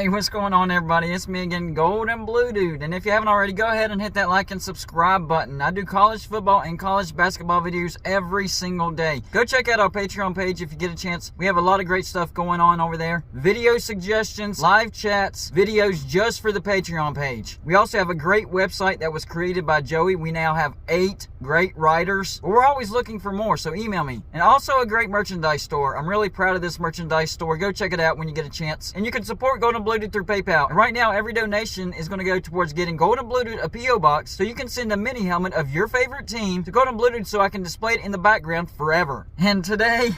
Hey, what's going on, everybody? It's me again, Golden Blue Dude. And if you haven't already, go ahead and hit that like and subscribe button. I do college football and college basketball videos every single day. Go check out our Patreon page if you get a chance. We have a lot of great stuff going on over there. Video suggestions, live chats, videos just for the Patreon page. We also have a great website that was created by Joey. We now have 8 great writers. We're always looking for more, so email me. And also a great merchandise store. I'm really proud of this merchandise store. Go check it out when you get a chance. And you can support Golden Blue Dude through PayPal. And right now, every donation is going to go towards getting Golden Blue Dude a P.O. box, so you can send a mini helmet of your favorite team to Golden Blue Dude so I can display it in the background forever. And today,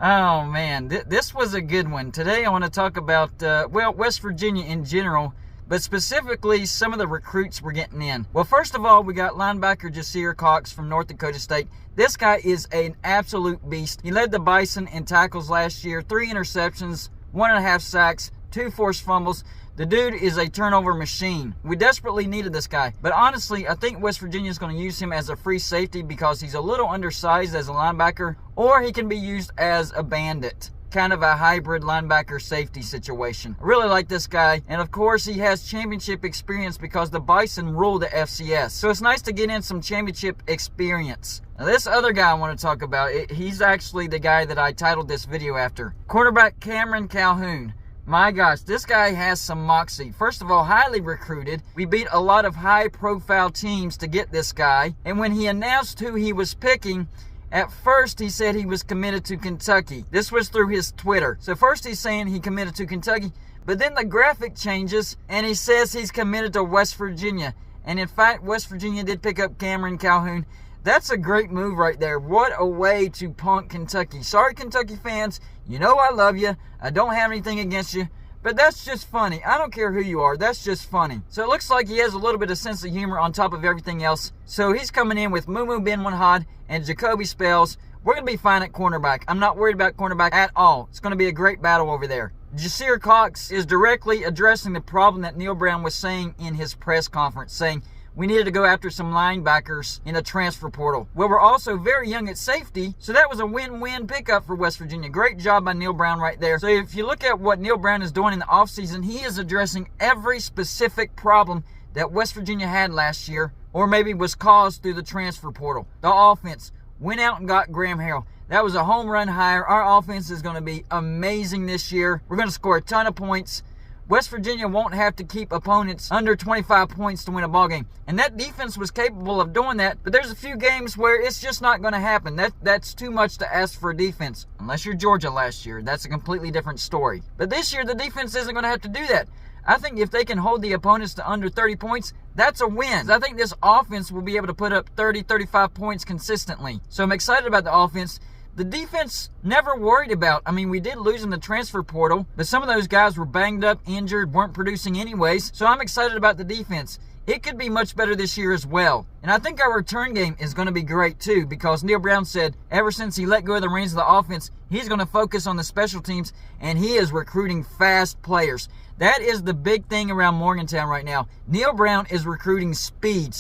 oh man, this was a good one. Today I want to talk about, West Virginia in general, but specifically some of the recruits we're getting in. Well, first of all, we got linebacker Jasir Cox from North Dakota State. This guy is an absolute beast. He led the Bison in tackles last year, 3 interceptions, 1.5 sacks, 2 forced fumbles. The dude is a turnover machine. We desperately needed this guy. But honestly, I think West Virginia is going to use him as a free safety because he's a little undersized as a linebacker, or he can be used as a bandit. Kind of a hybrid linebacker safety situation. I really like this guy. And of course, he has championship experience because the Bison rule the FCS. So it's nice to get in some championship experience. Now, this other guy I want to talk about, he's actually the guy that I titled this video after. Quarterback Cameron Calhoun. My gosh, this guy has some moxie. First of all, highly recruited. We beat a lot of high-profile teams to get this guy. And when he announced who he was picking, at first he said he was committed to Kentucky. This was through his Twitter. So first he's saying he committed to Kentucky, but then the graphic changes and he says he's committed to West Virginia. And in fact, West Virginia did pick up Cameron Calhoun. That's a great move right there. What a way to punk Kentucky. Sorry, Kentucky fans. You know I love you. I don't have anything against you. But that's just funny. I don't care who you are. That's just funny. So it looks like he has a little bit of sense of humor on top of everything else. So he's coming in with Mumu Benwahad and Jacoby Spells. We're going to be fine at cornerback. I'm not worried about cornerback at all. It's going to be a great battle over there. Jasir Cox is directly addressing the problem that Neil Brown was saying in his press conference, saying we needed to go after some linebackers in the transfer portal. Well, we're also very young at safety, so that was a win-win pickup for West Virginia. Great job by Neil Brown right there. So if you look at what Neil Brown is doing in the offseason, he is addressing every specific problem that West Virginia had last year, or maybe was caused through the transfer portal. The offense went out and got Graham Harrell. That was a home run hire. Our offense is going to be amazing this year. We're going to score a ton of points. West Virginia won't have to keep opponents under 25 points to win a ball game. And that defense was capable of doing that, but there's a few games where it's just not going to happen. That's too much to ask for a defense. Unless you're Georgia last year. That's a completely different story. But this year, the defense isn't going to have to do that. I think if they can hold the opponents to under 30 points, that's a win. I think this offense will be able to put up 30, 35 points consistently. So I'm excited about the offense. The defense, never worried about. I mean, we did lose in the transfer portal, but some of those guys were banged up, injured, weren't producing anyways. So I'm excited about the defense. It could be much better this year as well. And I think our return game is going to be great too, because Neil Brown said ever since he let go of the reins of the offense, he's going to focus on the special teams, and he is recruiting fast players. That is the big thing around Morgantown right now. Neil Brown is recruiting speed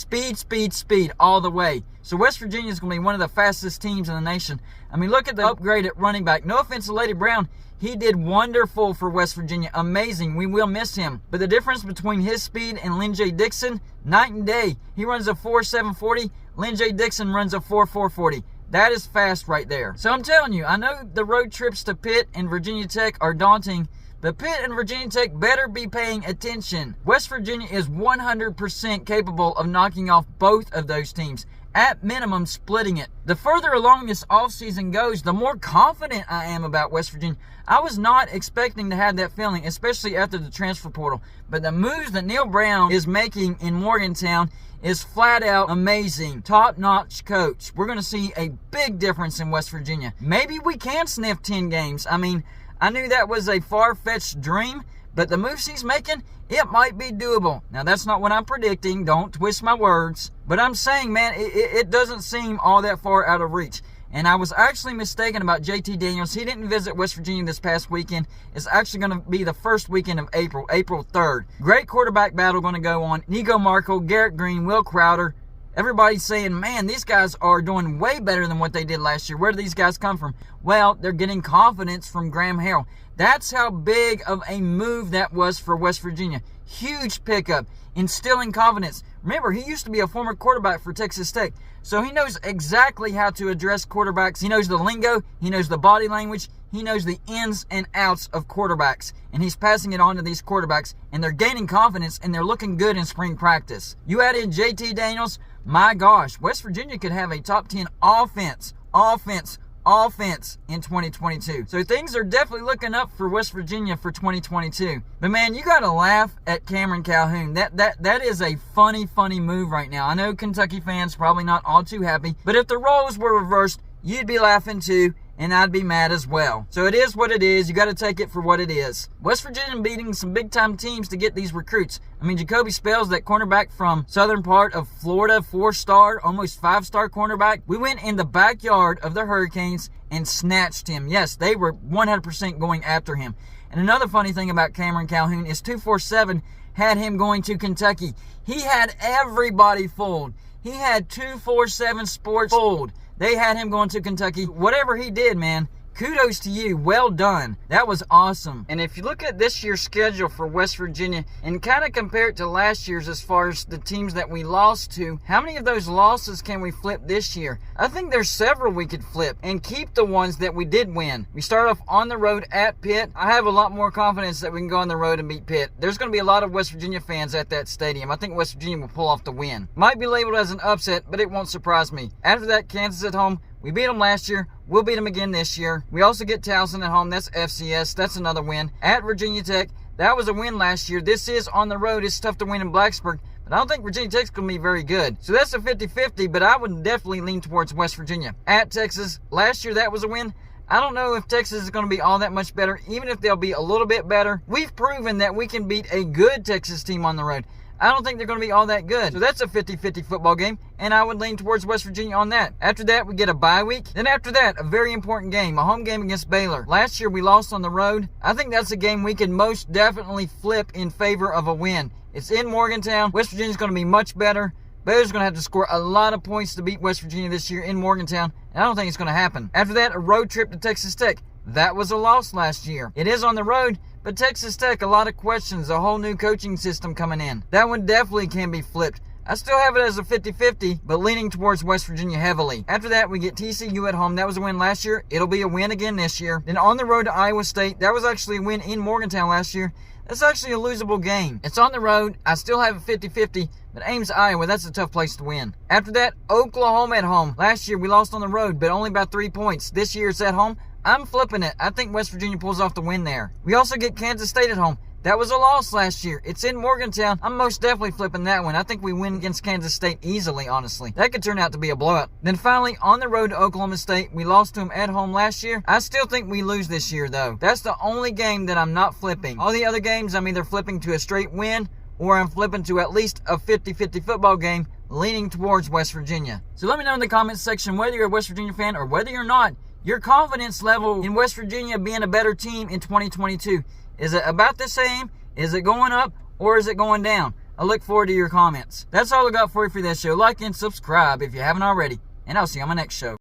all the way. So West Virginia is going to be one of the fastest teams in the nation. I mean, look at the upgrade at running back. No offense to Lady Brown. He did wonderful for West Virginia. Amazing. We will miss him. But the difference between his speed and Lynn J. Dixon, night and day. He runs a 4.740. Lynn J. Dixon runs a 4.440. That is fast right there. So I'm telling you, I know the road trips to Pitt and Virginia Tech are daunting, but Pitt and Virginia Tech better be paying attention. West Virginia is 100% capable of knocking off both of those teams. At minimum, splitting it. The further along this offseason goes, the more confident I am about West Virginia. I was not expecting to have that feeling, especially after the transfer portal. But the moves that Neil Brown is making in Morgantown is flat out amazing. Top-notch coach. We're going to see a big difference in West Virginia. Maybe we can sniff 10 games. I mean, I knew that was a far-fetched dream, but the moves he's making, it might be doable. Now, that's not what I'm predicting. Don't twist my words. But I'm saying, man, it doesn't seem all that far out of reach. And I was actually mistaken about JT Daniels. He didn't visit West Virginia this past weekend. It's actually going to be the first weekend of April 3rd. Great quarterback battle going to go on. Nico Markle, Garrett Green, Will Crowder. Everybody's saying, man, these guys are doing way better than what they did last year. Where do these guys come from? Well, they're getting confidence from Graham Harrell. That's how big of a move that was for West Virginia. Huge pickup, instilling confidence. Remember, he used to be a former quarterback for Texas Tech, so he knows exactly how to address quarterbacks. He knows the lingo, he knows the body language, he knows the ins and outs of quarterbacks, and he's passing it on to these quarterbacks, and they're gaining confidence, and they're looking good in spring practice. You add in JT Daniels, my gosh, West Virginia could have a top 10 offense in 2022. So things are definitely looking up for West Virginia for 2022. But man, you gotta laugh at Cameron Calhoun. That is a funny move right now. I know Kentucky fans probably not all too happy, but if the roles were reversed, you'd be laughing too, and I'd be mad as well. So it is what it is. You got to take it for what it is. West Virginia beating some big-time teams to get these recruits. I mean, Jacoby Spells, that cornerback from southern part of Florida, 4-star, almost 5-star cornerback. We went in the backyard of the Hurricanes and snatched him. Yes, they were 100% going after him. And another funny thing about Cameron Calhoun is 247 had him going to Kentucky. He had everybody fooled. He had 247 Sports fooled. They had him going to Kentucky. Whatever he did, man, kudos to you. Well done. That was awesome. And if you look at this year's schedule for West Virginia and kind of compare it to last year's as far as the teams that we lost to, how many of those losses can we flip this year? I think there's several we could flip and keep the ones that we did win. We start off on the road at Pitt. I have a lot more confidence that we can go on the road and beat Pitt. There's going to be a lot of West Virginia fans at that stadium. I think West Virginia will pull off the win. Might be labeled as an upset, but it won't surprise me. After that, Kansas at home. We beat them last year. We'll beat them again this year. We also get Towson at home. That's FCS. That's another win. At Virginia Tech, that was a win last year. This is on the road. It's tough to win in Blacksburg, but I don't think Virginia Tech's going to be very good. So that's a 50-50, but I would definitely lean towards West Virginia. At Texas, last year that was a win. I don't know if Texas is going to be all that much better, even if they'll be a little bit better. We've proven that we can beat a good Texas team on the road. I don't think they're going to be all that good. So that's a 50-50 football game, and I would lean towards West Virginia on that. After that, we get a bye week. Then after that, a very important game, a home game against Baylor. Last year, we lost on the road. I think that's a game we can most definitely flip in favor of a win. It's in Morgantown. West Virginia's going to be much better. Baylor's going to have to score a lot of points to beat West Virginia this year in Morgantown, and I don't think it's going to happen. After that, a road trip to Texas Tech. That was a loss last year. It is on the road, but Texas Tech, a lot of questions, a whole new coaching system coming in. That one definitely can be flipped. I still have it as a 50-50, but leaning towards West Virginia heavily. After that, we get TCU at home. That was a win last year. It'll be a win again this year. Then on the road to Iowa State. That was actually a win in Morgantown last year. That's actually a losable game. It's on the road. I still have it 50-50, but Ames, Iowa, that's a tough place to win. After that, Oklahoma at home. Last year, we lost on the road, but only by 3 points. This year, it's at home. I'm flipping it. I think West Virginia pulls off the win there. We also get Kansas State at home. That was a loss last year. It's in Morgantown. I'm most definitely flipping that one. I think we win against Kansas State easily, honestly. That could turn out to be a blowout. Then finally, on the road to Oklahoma State, we lost to them at home last year. I still think we lose this year, though. That's the only game that I'm not flipping. All the other games, I'm either flipping to a straight win or I'm flipping to at least a 50-50 football game, leaning towards West Virginia. So let me know in the comments section whether you're a West Virginia fan or whether you're not. Your confidence level in West Virginia being a better team in 2022. Is it about the same? Is it going up? Or is it going down? I look forward to your comments. That's all I got for you for this show. Like and subscribe if you haven't already. And I'll see you on my next show.